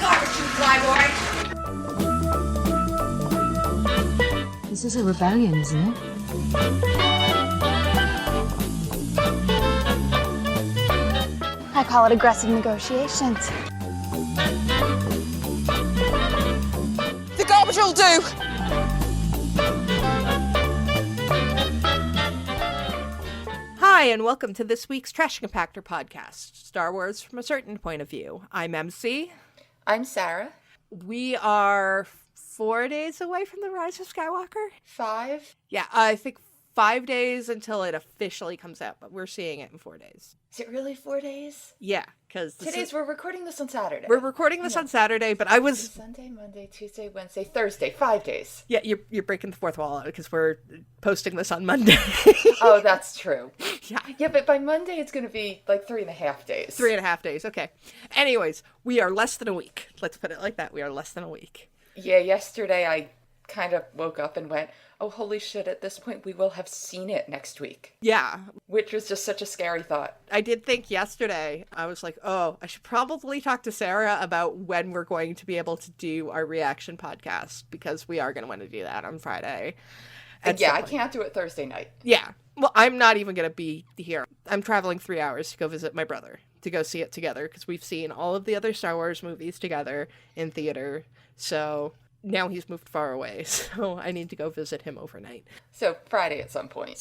garbage, you flyboy! This is a rebellion, isn't it? I call it aggressive negotiations. The garbage will do! Hi, and welcome to this week's Trash Compactor podcast, Star Wars from a Certain Point of View. I'm Emcee. I'm Sarah. We are 4 days away from the Rise of Skywalker. 5. Yeah, I think 5 days until it officially comes out, but we're seeing it in 4 days. Is it really 4 days? Yeah, because We're recording this on Saturday. We're recording this on Saturday, but I was... Sunday, Monday, Tuesday, Wednesday, Thursday, 5 days. Yeah, you're breaking the fourth wall out because we're posting this on Monday. Oh, that's true. Yeah. Yeah, but by Monday it's going to be like 3.5 days. 3.5 days, okay. Anyways, we are less than a week. Let's put it like that. We are less than a week. Yeah, yesterday I kind of woke up and went, oh, holy shit, at this point we will have seen it next week. Yeah. Which was just such a scary thought. I did think yesterday, I was like, oh, I should probably talk to Sarah about when we're going to be able to do our reaction podcast, because we are going to want to do that on Friday. Yeah, I can't do it Thursday night. Yeah. Well, I'm not even going to be here. I'm traveling 3 hours to go visit my brother, to go see it together, because we've seen all of the other Star Wars movies together in theater. So now he's moved far away, so I need to go visit him overnight. So Friday at some point.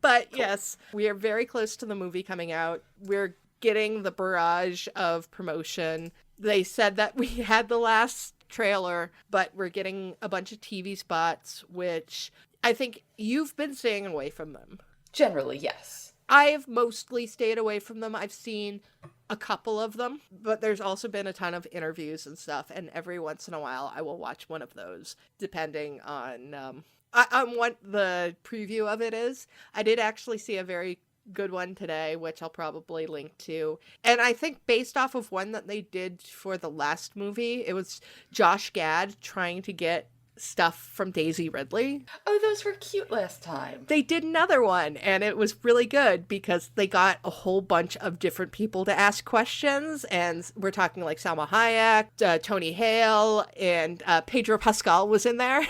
But Cool. Yes, we are very close to the movie coming out. We're getting the barrage of promotion. They said that we had the last trailer, but we're getting a bunch of TV spots, which I think you've been staying away from them. Generally, yes. I've mostly stayed away from them. I've seen a couple of them, but there's also been a ton of interviews and stuff, and every once in a while I will watch one of those, depending on what the preview of it is. I did actually see a very good one today, which I'll probably link to, and I think based off of one that they did for the last movie, it was Josh Gad trying to get stuff from Daisy Ridley. Oh, those were cute last time. They did another one, and it was really good because they got a whole bunch of different people to ask questions, and we're talking like Salma Hayek, Tony Hale, and Pedro Pascal was in there.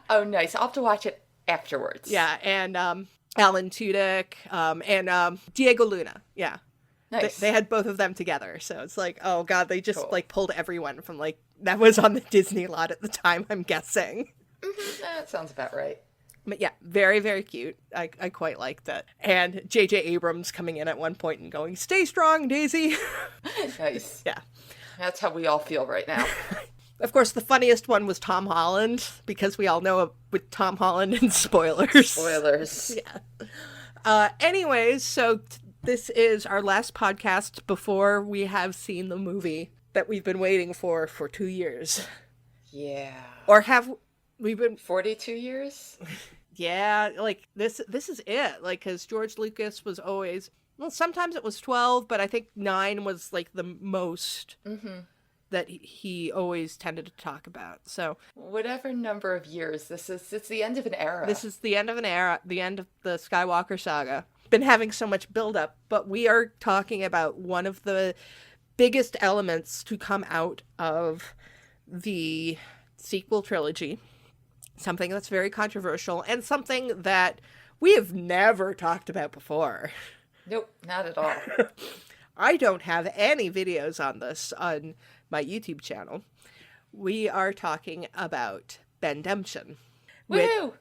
Oh, nice. I'll have to watch it afterwards. Yeah, and Alan Tudyk, and Diego Luna. Yeah. Nice. They had both of them together, so it's like, oh god, they just Cool. like pulled everyone from like that was on the Disney lot at the time, I'm guessing. That sounds about right. But yeah, very, very cute. I quite liked it. And J.J. Abrams coming in at one point and going, stay strong, Daisy. Nice. Yeah. That's how we all feel right now. Of course, the funniest one was Tom Holland, because we all know with Tom Holland and spoilers. Spoilers. Yeah. Anyways, so this is our last podcast before we have seen the movie that we've been waiting for 2 years. Yeah. Or have we been... 42 years? Yeah, like, this is it. Like, because George Lucas was always... Well, sometimes it was 12, but I think 9 was, like, the most that he always tended to talk about. So... Whatever number of years, it's the end of an era. This is the end of an era, the end of the Skywalker saga. Been having so much buildup, but we are talking about one of the biggest elements to come out of the sequel trilogy. Something that's very controversial and something that we have never talked about before. Nope, not at all. I don't have any videos on this on my YouTube channel. We are talking about Bendemption. Woohoo!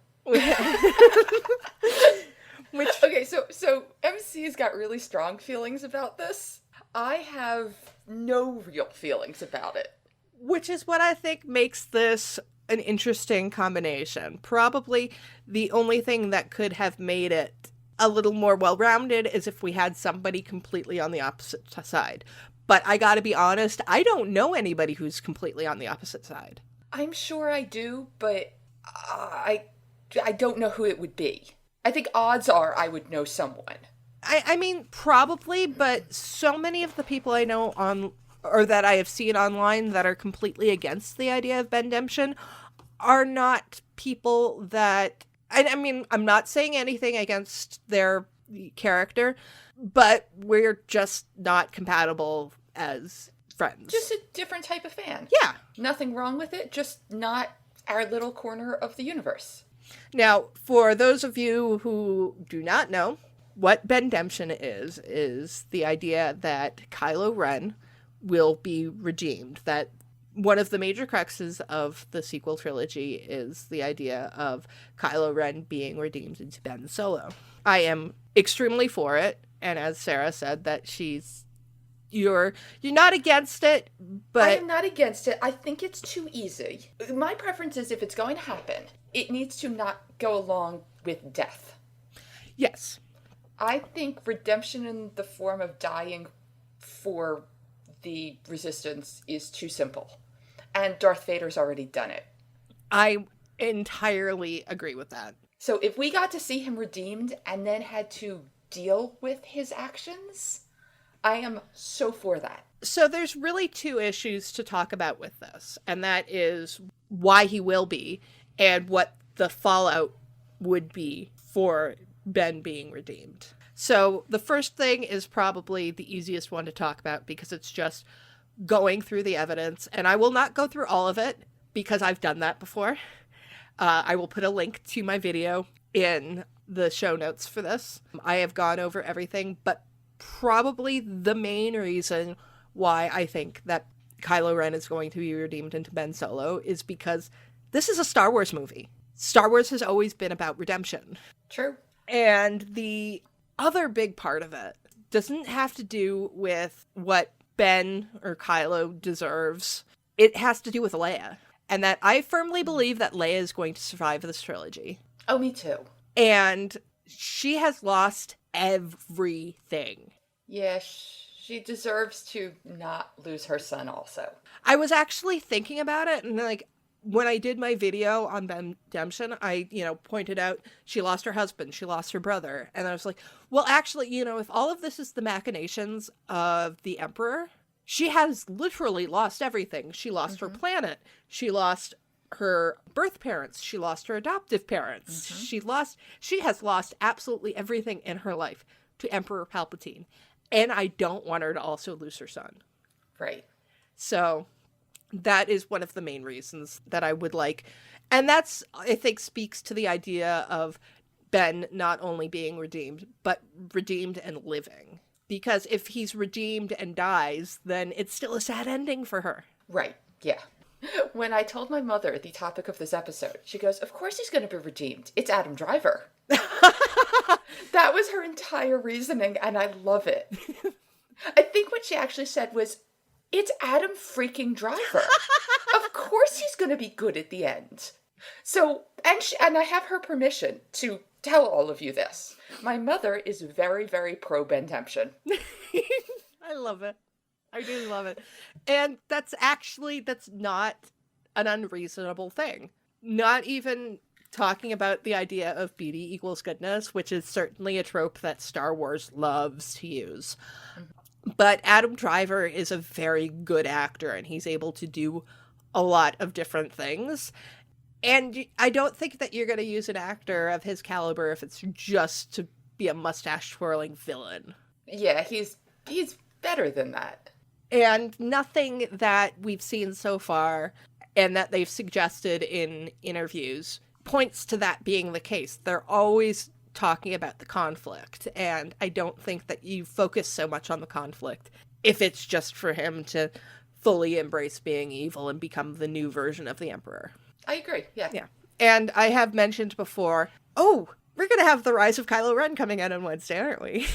Which Okay, so MC's got really strong feelings about this. I have no real feelings about it. Which is what I think makes this an interesting combination. Probably the only thing that could have made it a little more well-rounded is if we had somebody completely on the opposite side. But I gotta be honest, I don't know anybody who's completely on the opposite side. I'm sure I do, but I don't know who it would be. I think odds are I would know someone. I mean, probably, but so many of the people I know on, or that I have seen online that are completely against the idea of Bendemption are not people that, I mean, I'm not saying anything against their character, but we're just not compatible as friends. Just a different type of fan. Yeah. Nothing wrong with it, just not our little corner of the universe. Now, for those of you who do not know, what Bendemption is the idea that Kylo Ren will be redeemed. That one of the major cruxes of the sequel trilogy is the idea of Kylo Ren being redeemed into Ben Solo. I am extremely for it, and as Sarah said, that you're not against it, but I am not against it. I think it's too easy. My preference is if it's going to happen, it needs to not go along with death. yes. I think redemption in the form of dying for the Resistance is too simple. And Darth Vader's already done it. I entirely agree with that. So if we got to see him redeemed and then had to deal with his actions, I am so for that. So there's really two issues to talk about with this, and that is why he will be and what the fallout would be for Ben being redeemed. So the first thing is probably the easiest one to talk about because it's just going through the evidence, and I will not go through all of it because I've done that before. I will put a link to my video in the show notes for this. I have gone over everything, but probably the main reason why I think that Kylo Ren is going to be redeemed into Ben Solo is because this is a Star Wars movie. Star Wars has always been about redemption. True. And the other big part of it doesn't have to do with what Ben or Kylo deserves. It has to do with Leia. And that I firmly believe that Leia is going to survive this trilogy. Oh, me too. And she has lost everything. Yeah, she deserves to not lose her son also. I was actually thinking about it, and like, when I did my video on Bendemption, I, pointed out she lost her husband, she lost her brother. And I was like, well, actually, if all of this is the machinations of the Emperor, she has literally lost everything. She lost her planet. She lost her birth parents. She lost her adoptive parents. She has lost absolutely everything in her life to Emperor Palpatine. And I don't want her to also lose her son. Right. So that is one of the main reasons that I would like. And that's, I think, speaks to the idea of Ben not only being redeemed, but redeemed and living. Because if he's redeemed and dies, then it's still a sad ending for her. Right, yeah. When I told my mother the topic of this episode, she goes, of course he's going to be redeemed. It's Adam Driver. That was her entire reasoning, and I love it. I think what she actually said was, it's Adam freaking Driver. Of course he's going to be good at the end. So, and I have her permission to tell all of you this. My mother is very, very pro Bendemption. I love it. I do love it. And that's not an unreasonable thing. Not even talking about the idea of beauty equals goodness, which is certainly a trope that Star Wars loves to use. But Adam Driver is a very good actor, and he's able to do a lot of different things. And I don't think that you're going to use an actor of his caliber if it's just to be a mustache-twirling villain. Yeah, he's better than that. And nothing that we've seen so far and that they've suggested in interviews points to that being the case. They're always talking about the conflict, and I don't think that you focus so much on the conflict if it's just for him to fully embrace being evil and become the new version of the Emperor. I agree, yeah. Yeah. And I have mentioned before, we're going to have the Rise of Kylo Ren coming out on Wednesday, aren't we?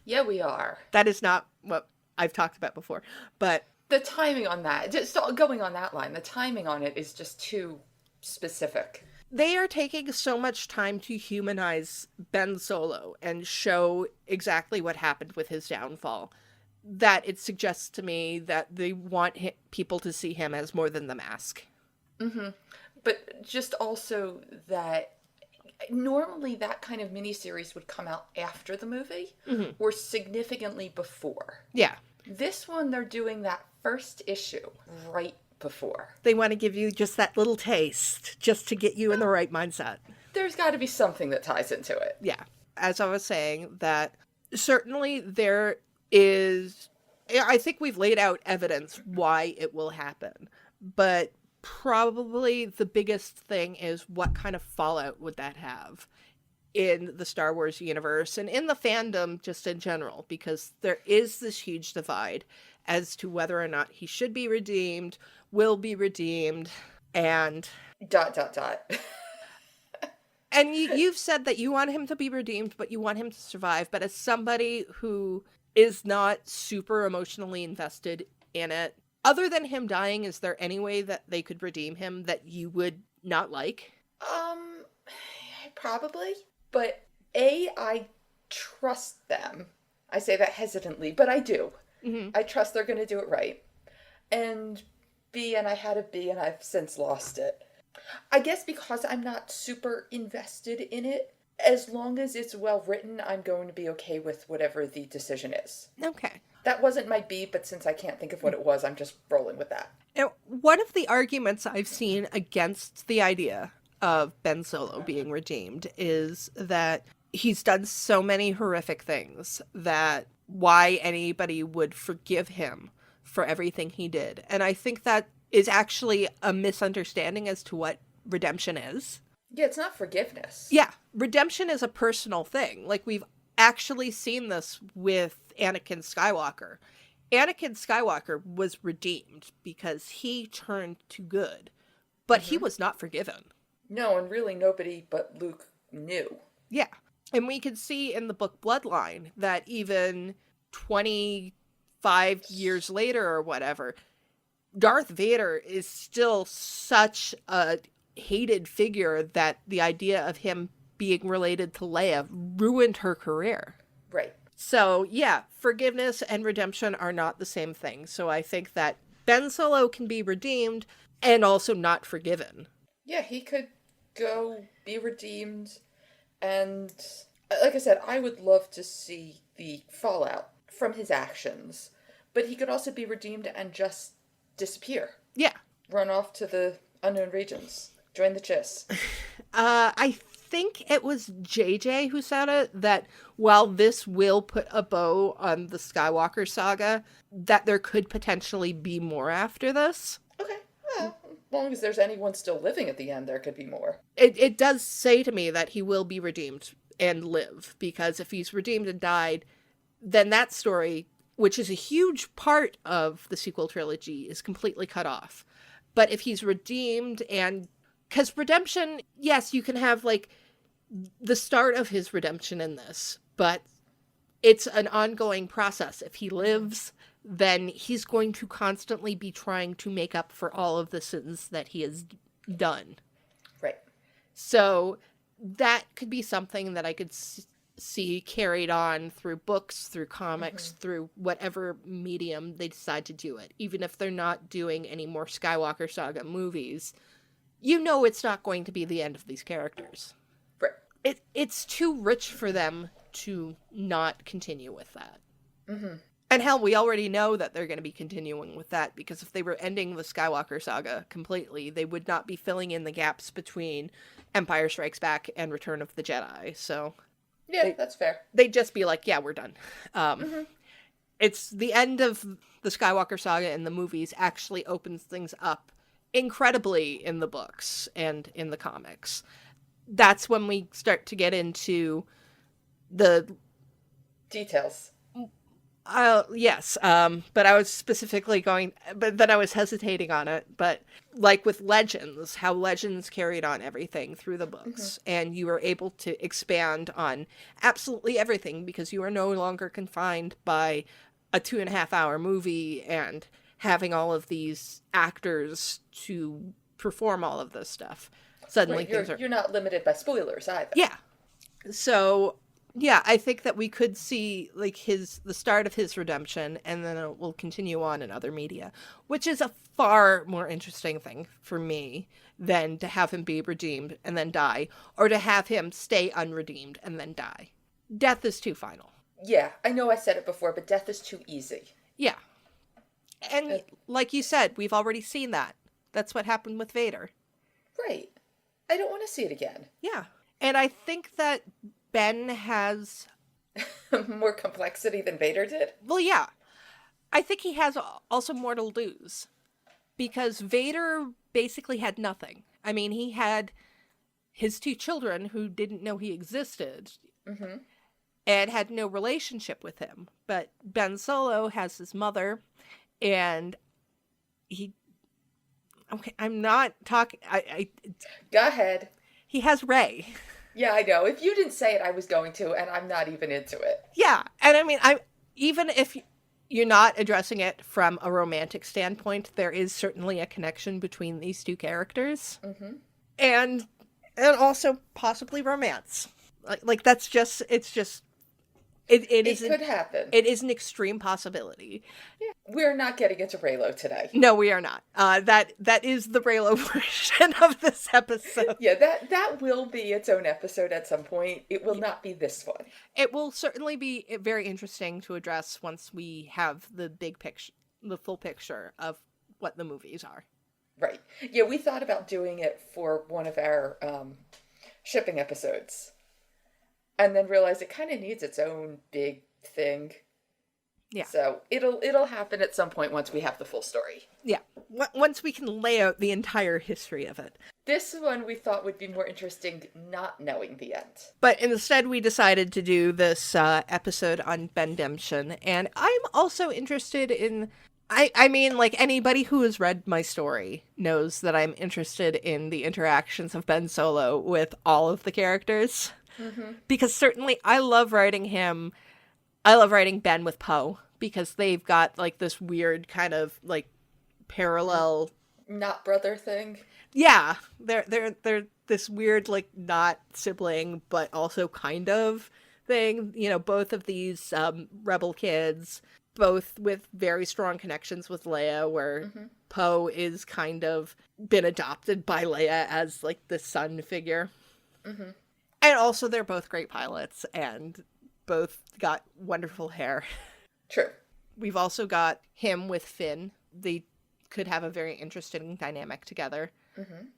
Yeah, we are. That is not what I've talked about before, but The timing on that, just going on that line, the timing on it is just too specific. they are taking so much time to humanize Ben Solo and show exactly what happened with his downfall that it suggests to me that they want people to see him as more than the mask. Mm-hmm. But just also that normally that kind of miniseries would come out after the movie or significantly before. Yeah. This one, they're doing that first issue right before. They want to give you just that little taste, just to get you in the right mindset. There's got to be something that ties into it. Yeah. As I was saying, that certainly there is I think we've laid out evidence why it will happen, but probably the biggest thing is what kind of fallout would that have in the Star Wars universe and in the fandom just in general, because there is this huge divide as to whether or not he should be redeemed, will be redeemed, and... ... And you've said that you want him to be redeemed, but you want him to survive. But as somebody who is not super emotionally invested in it, other than him dying, is there any way that they could redeem him that you would not like? Probably. But A, I trust them. I say that hesitantly, but I do. Mm-hmm. I trust they're going to do it right. And B, and I had a B and I've since lost it. I guess because I'm not super invested in it, as long as it's well written, I'm going to be okay with whatever the decision is. Okay. That wasn't my B, but since I can't think of what it was, I'm just rolling with that. Now, one of the arguments I've seen against the idea of Ben Solo being redeemed is that he's done so many horrific things that why anybody would forgive him for everything he did. And I think that is actually a misunderstanding as to what redemption is. Yeah, it's not forgiveness. Yeah, redemption is a personal thing. Like, we've actually seen this with Anakin Skywalker. Anakin Skywalker was redeemed because he turned to good, but he was not forgiven. No, and really nobody but Luke knew. Yeah, and we can see in the book Bloodline that even 25 years later or whatever, Darth Vader is still such a hated figure that the idea of him being related to Leia ruined her career. Right. So, yeah, forgiveness and redemption are not the same thing. So I think that Ben Solo can be redeemed and also not forgiven. Yeah, he could go be redeemed. And like I said, I would love to see the fallout from his actions. But he could also be redeemed and just disappear. Yeah. Run off to the unknown regions. Join the Chiss. I think it was JJ who said it, that while this will put a bow on the Skywalker saga, that there could potentially be more after this. Okay. Well, as long as there's anyone still living at the end, there could be more. It does say to me that he will be redeemed and live, because if he's redeemed and died, then that story, which is a huge part of the sequel trilogy, is completely cut off. But if he's redeemed and... Because redemption, yes, you can have, like, the start of his redemption in this, but it's an ongoing process. If he lives, then he's going to constantly be trying to make up for all of the sins that he has done. Right. So that could be something that I could see carried on through books, through comics, through whatever medium they decide to do it. Even if they're not doing any more Skywalker Saga movies, you know it's not going to be the end of these characters. Right. It's too rich for them to not continue with that. Mm-hmm. And hell, we already know that they're going to be continuing with that, because if they were ending the Skywalker Saga completely, they would not be filling in the gaps between Empire Strikes Back and Return of the Jedi, so... Yeah, that's fair. They'd just be like, yeah, we're done. It's the end of the Skywalker Saga in the movies actually opens things up incredibly in the books and in the comics. That's when we start to get into the... details. Yes, but I was specifically but then I was hesitating on it, but like with Legends, how Legends carried on everything through the books, and you were able to expand on absolutely everything because you are no longer confined by a 2.5-hour movie and having all of these actors to perform all of this stuff. Suddenly right, you're not limited by spoilers either. Yeah. So... yeah, I think that we could see like the start of his redemption, and then it will continue on in other media, which is a far more interesting thing for me than to have him be redeemed and then die, or to have him stay unredeemed and then die. Death is too final. Yeah, I know I said it before, but death is too easy. Yeah. And like you said, we've already seen that. That's what happened with Vader. Right. I don't want to see it again. Yeah. And I think that Ben has... more complexity than Vader did? Well, yeah. I think he has also more to lose, because Vader basically had nothing. I mean, he had his 2 children who didn't know he existed and had no relationship with him. But Ben Solo has his mother, and I'm not talking. Go ahead. He has Rey. Yeah, I know. If you didn't say it, I was going to, and I'm not even into it. Yeah, and I mean, even if you're not addressing it from a romantic standpoint, there is certainly a connection between these 2 characters, and also possibly romance. Like that's just it could happen. It is an extreme possibility. Yeah. We're not getting into Reylo today. No, we are not. That is the Reylo version of this episode. Yeah, that will be its own episode at some point. It will not be this one. It will certainly be very interesting to address once we have the big picture, the full picture of what the movies are. Right. Yeah, we thought about doing it for one of our shipping episodes, and then realized it kind of needs its own big thing. Yeah. So it'll happen at some point once we have the full story. Yeah. Once we can lay out the entire history of it. This one we thought would be more interesting not knowing the end. But instead we decided to do this episode on Bendemption. And I'm also interested in... I mean, like, anybody who has read my story knows that I'm interested in the interactions of Ben Solo with all of the characters. Because certainly I love writing him... I love writing Ben with Poe, because they've got, like, this weird kind of, like, parallel... Not brother thing? Yeah. They're this weird, like, not sibling, but also kind of thing. You know, both of these rebel kids, both with very strong connections with Leia, where Poe is kind of been adopted by Leia as, like, the son figure. And also they're both great pilots, and... both got wonderful hair. True. We've also got him with Finn. They could have a very interesting dynamic together,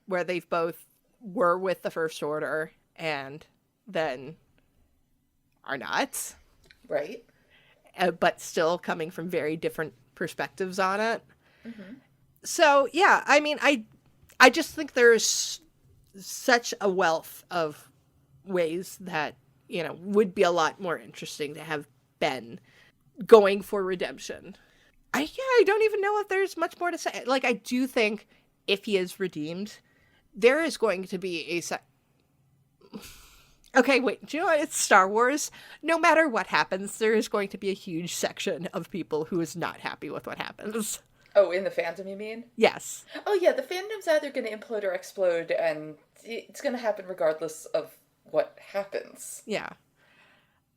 where they've both were with the First Order and then are not. Right. But still coming from very different perspectives on it. So, yeah, I mean, I just think there's such a wealth of ways that, you know, would be a lot more interesting to have Ben going for redemption. I don't even know if there's much more to say. Like, I do think if he is redeemed, there is going to be okay, wait, do you know what? It's Star Wars. No matter what happens, there is going to be a huge section of people who is not happy with what happens. Oh, in the fandom, you mean? Yes. Oh, yeah, the fandom's either going to implode or explode, and it's going to happen regardless of what happens. Yeah.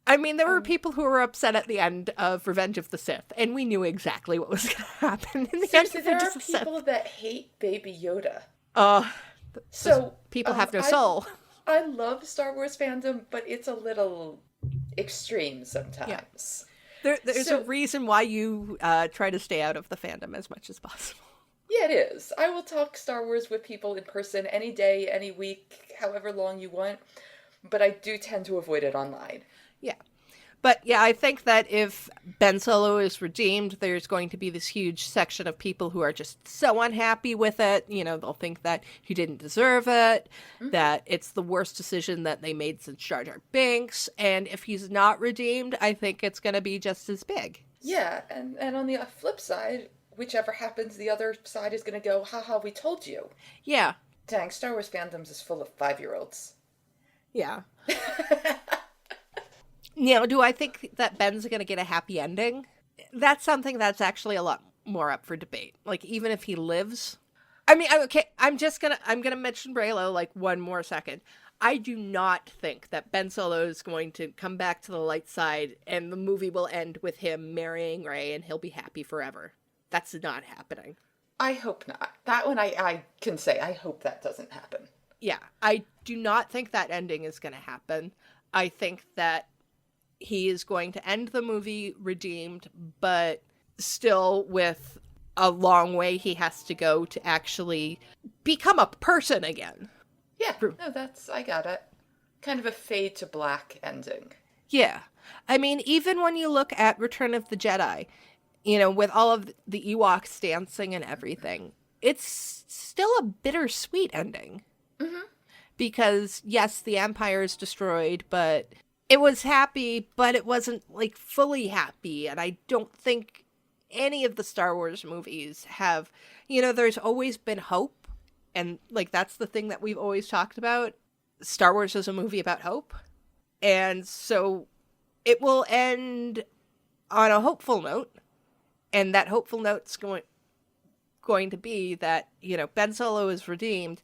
I mean, there were people who were upset at the end of Revenge of the Sith, and we knew exactly what was going to happen in the end of there Revenge are of the Sith. people that hate Baby Yoda. So people have no soul. I love Star Wars fandom, but it's a little extreme sometimes. Yeah. There's a reason why you try to stay out of the fandom as much as possible. Yeah, it is. I will talk Star Wars with people in person any day, any week, however long you want, but I do tend to avoid it online. Yeah. But yeah, I think that if Ben Solo is redeemed, there's going to be this huge section of people who are just so unhappy with it. You know, they'll think that he didn't deserve it, that it's the worst decision that they made since Jar Jar Binks. And if he's not redeemed, I think it's going to be just as big. Yeah, and on the flip side, whichever happens, the other side is going to go, haha, we told you. Yeah. Dang, Star Wars fandoms is full of 5-year-olds. Yeah. You know, do I think that Ben's going to get a happy ending? That's something that's actually a lot more up for debate. Like, even if he lives. I mean, okay, I'm going to mention Reylo, like, one more second. I do not think that Ben Solo is going to come back to the light side and the movie will end with him marrying Rey and he'll be happy forever. That's not happening. I hope not. That one I can say, I hope that doesn't happen. Yeah, I do not think that ending is going to happen. I think that he is going to end the movie redeemed, but still with a long way he has to go to actually become a person again. Yeah, no, I got it. Kind of a fade to black ending. Yeah. I mean, even when you look at Return of the Jedi, with all of the Ewoks dancing and everything, it's still a bittersweet ending. Mm-hmm. Because, yes, the Empire is destroyed, but it was happy, but it wasn't, like, fully happy. And I don't think any of the Star Wars movies have, there's always been hope. And, like, that's the thing that we've always talked about. Star Wars is a movie about hope. And so it will end on a hopeful note. And that hopeful note's going to be that, Ben Solo is redeemed.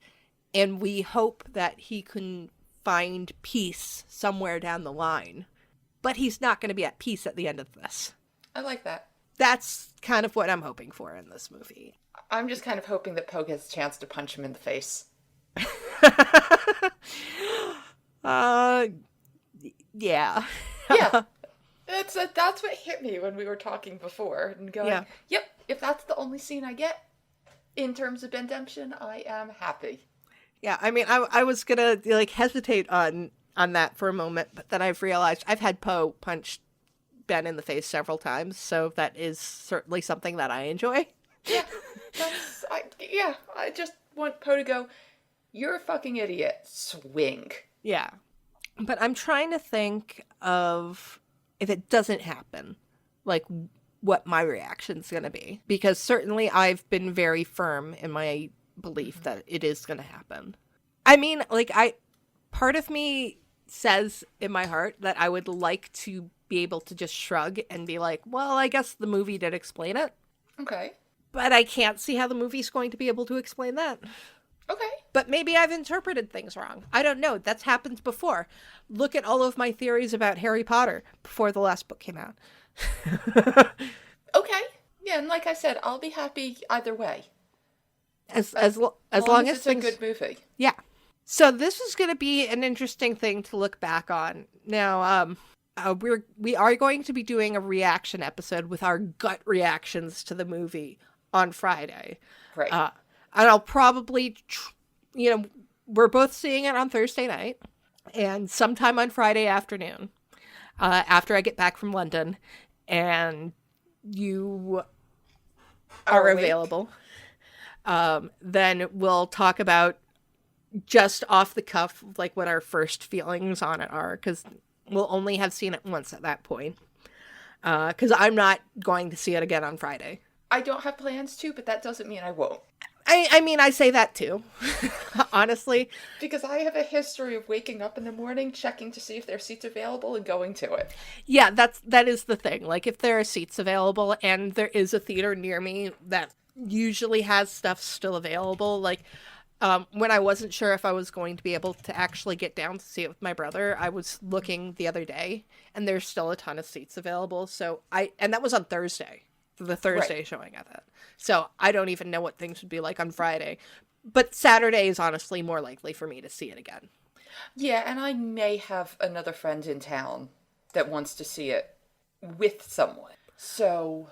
And we hope that he can find peace somewhere down the line. But he's not going to be at peace at the end of this. I like that. That's kind of what I'm hoping for in this movie. I'm just kind of hoping that Poe gets a chance to punch him in the face. Yeah. Yeah. That's what hit me when we were talking before. And going, Yeah. Yep, if that's the only scene I get in terms of Bendemption, I am happy. Yeah, I mean, I was gonna, like, hesitate on that for a moment, but then I've realized I've had Poe punch Ben in the face several times, so that is certainly something that I enjoy. Yeah, I just want Poe to go, you're a fucking idiot, swing. Yeah. But I'm trying to think of, if it doesn't happen, like, what my reaction's gonna be. Because certainly I've been very firm in my belief that it is gonna happen. I mean, like, part of me says in my heart that I would like to be able to just shrug and be like, well, I guess the movie did explain it. Okay. But I can't see how the movie's going to be able to explain that. Okay. But maybe I've interpreted things wrong. I don't know. That's happened before. Look at all of my theories about Harry Potter before the last book came out. Okay. Yeah, and like I said, I'll be happy either way. As long as it's things... a good movie. Yeah. So this is going to be an interesting thing to look back on. Now, we are going to be doing a reaction episode with our gut reactions to the movie on Friday. Right. And I'll probably, we're both seeing it on Thursday night and sometime on Friday afternoon, after I get back from London and you are available. Then we'll talk about just off the cuff, like, what our first feelings on it are, because we'll only have seen it once at that point. Because I'm not going to see it again on Friday. I don't have plans to, but that doesn't mean I won't. I mean, I say that too, honestly. Because I have a history of waking up in the morning, checking to see if there are seats available, and going to it. Yeah, that is the thing. Like, if there are seats available, and there is a theater near me that usually has stuff still available, like, when I wasn't sure if I was going to be able to actually get down to see it with my brother, I was looking the other day, and there's still a ton of seats available. So and that was on Thursday, the Thursday showing of it. So I don't even know what things would be like on Friday. But Saturday is honestly more likely for me to see it again. Yeah, and I may have another friend in town that wants to see it with someone. So,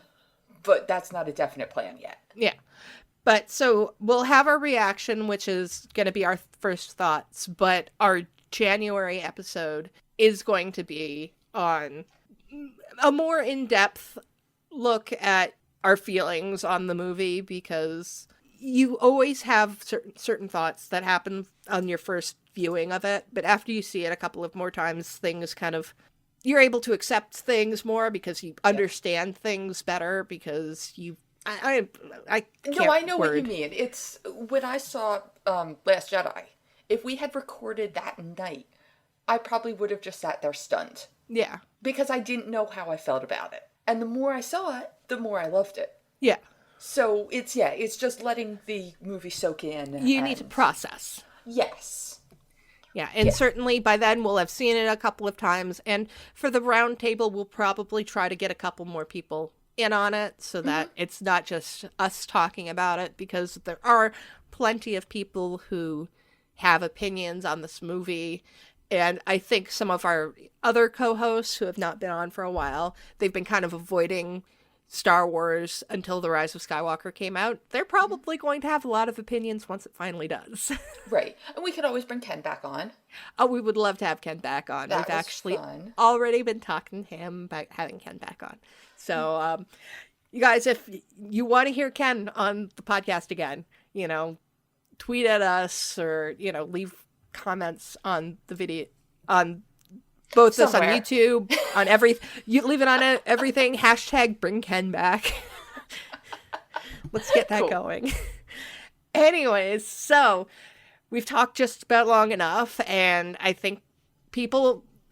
but that's not a definite plan yet. Yeah. But so we'll have our reaction, which is going to be our first thoughts. But our January episode is going to be on a more in-depth look at our feelings on the movie, because you always have certain thoughts that happen on your first viewing of it. But after you see it a couple of more times, things kind of, you're able to accept things more because you understand things better, because you I can't No, I know what you mean. It's when I saw Last Jedi, if we had recorded that night, I probably would have just sat there stunned. Yeah. Because I didn't know how I felt about it. And the more I saw it, the more I loved it. Yeah. So it's just letting the movie soak in. You need to process. Yes. Yeah, and certainly by then we'll have seen it a couple of times. And for the round table, we'll probably try to get a couple more people in on it so that it's not just us talking about it, because there are plenty of people who have opinions on this movie. And I think some of our other co-hosts who have not been on for a while, they've been kind of avoiding Star Wars until The Rise of Skywalker came out. They're probably going to have a lot of opinions once it finally does. Right. And we could always bring Ken back on. Oh, we would love to have Ken back on. That We've was actually fun. already been talking to him about having Ken back on. So, You guys, if you want to hear Ken on the podcast again, tweet at us or, leave comments on the video, on both this on Somewhere. YouTube, on you leave it on everything. Hashtag bring Ken back. Let's get that going. Anyways, so we've talked just about long enough, and I think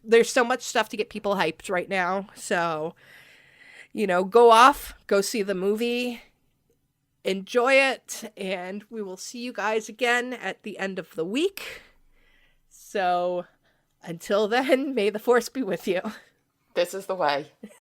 there's so much stuff to get people hyped right now. So, go see the movie, enjoy it, and we will see you guys again at the end of the week. So, until then, may the Force be with you. This is the way.